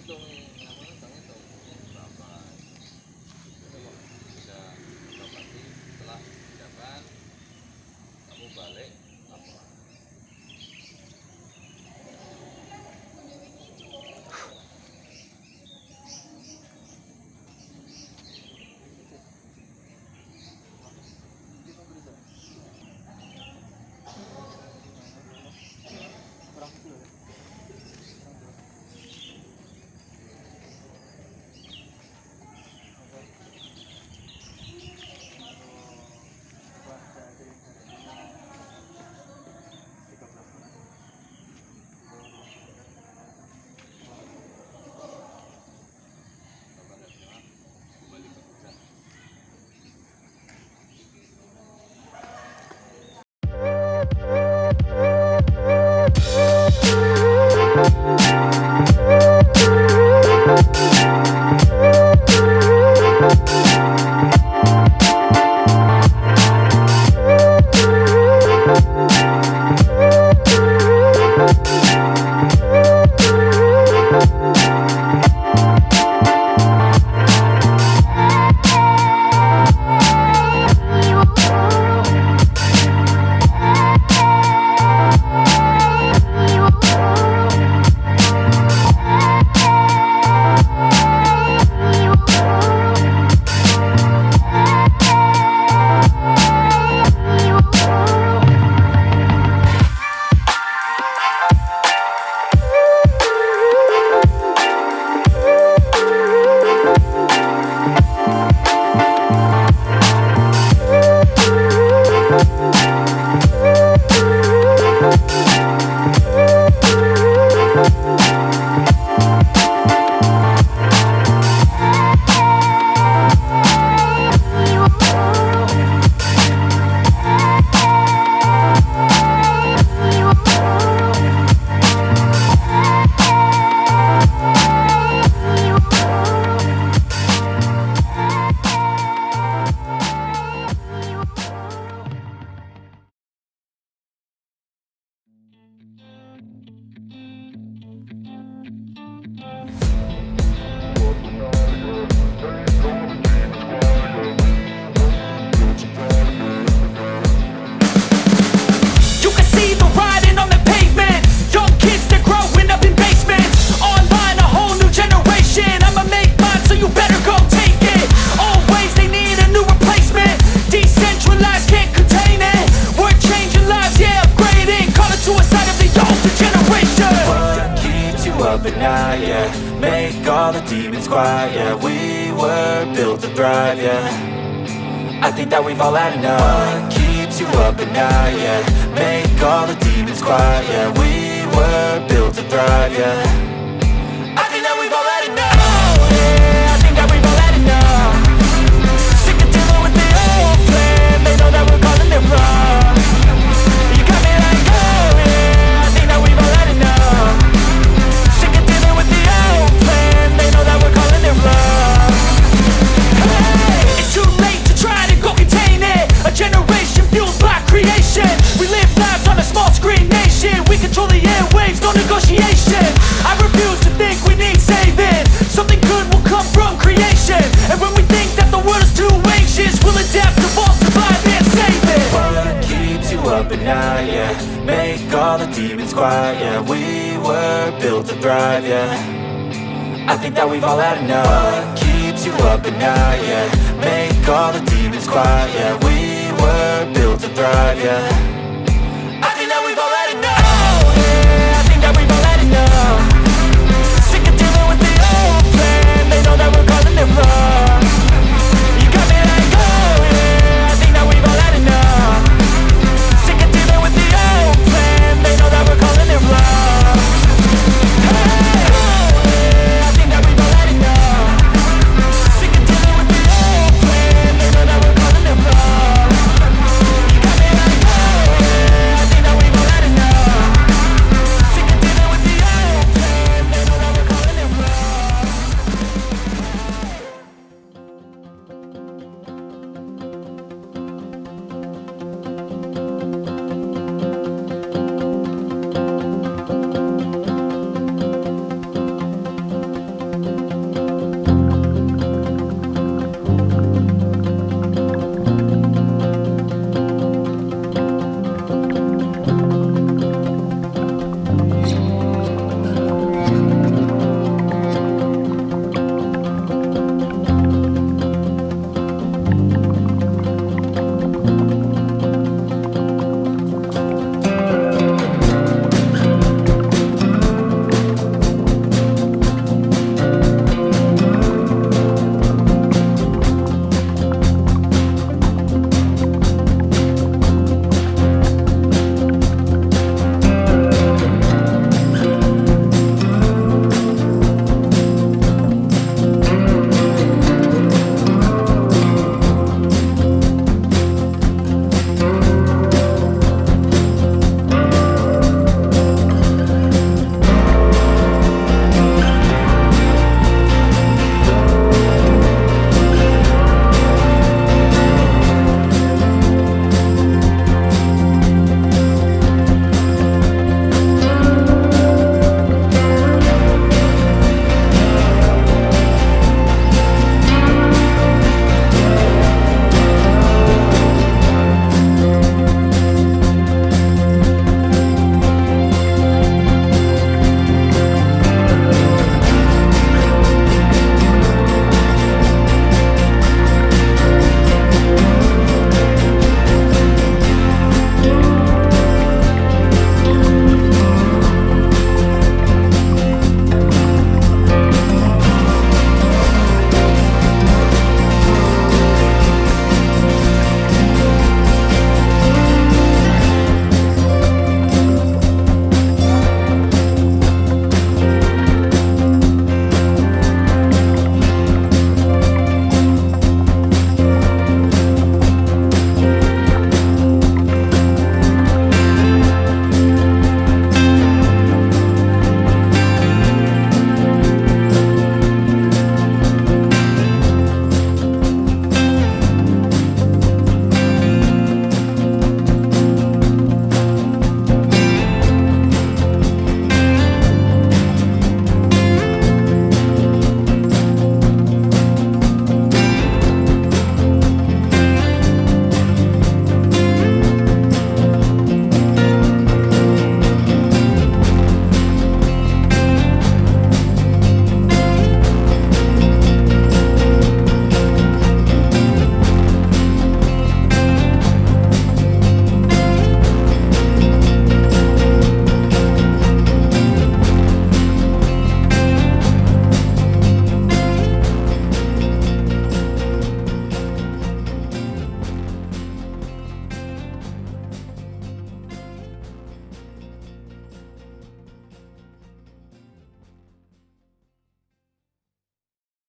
ngitung nih, namanya tak ngitung berapa bisa dapati setelah persiapan kamu balik laporan. Make all the demons quiet, yeah. We were built to thrive, yeah. I think that we've all had enough. What keeps you up at night, yeah. Make all the demons quiet, yeah. We were built to thrive, yeah. I think that we've all had enough. Yeah, I think that we've all had enough. Sick of dealing with the old plan. They know that we're calling it wrong. You got me like, oh yeah, I think that we've all had enough. Sick of dealing with the old plan. They know that we're calling it wrong. Hey, it's too late to try to go contain it. A generation fueled by creation. We live lives on a small screen nation. We control the airwaves, no negotiation. I refuse to think we need saving. Something good will come from creation. And when we think that the world is too anxious, we'll adapt, evolve, survive and save it. What keeps you up at night, yeah. Make all the demons quiet, yeah. We were built to thrive, yeah. I think that we've all had enough. What keeps you up at night, yeah. Make all the demons quiet, yeah. We were built to thrive, yeah. I think that we've all had enough. Yeah, I think that we've all had enough. Sick of dealing with the old plan. They know that we're calling it wrong.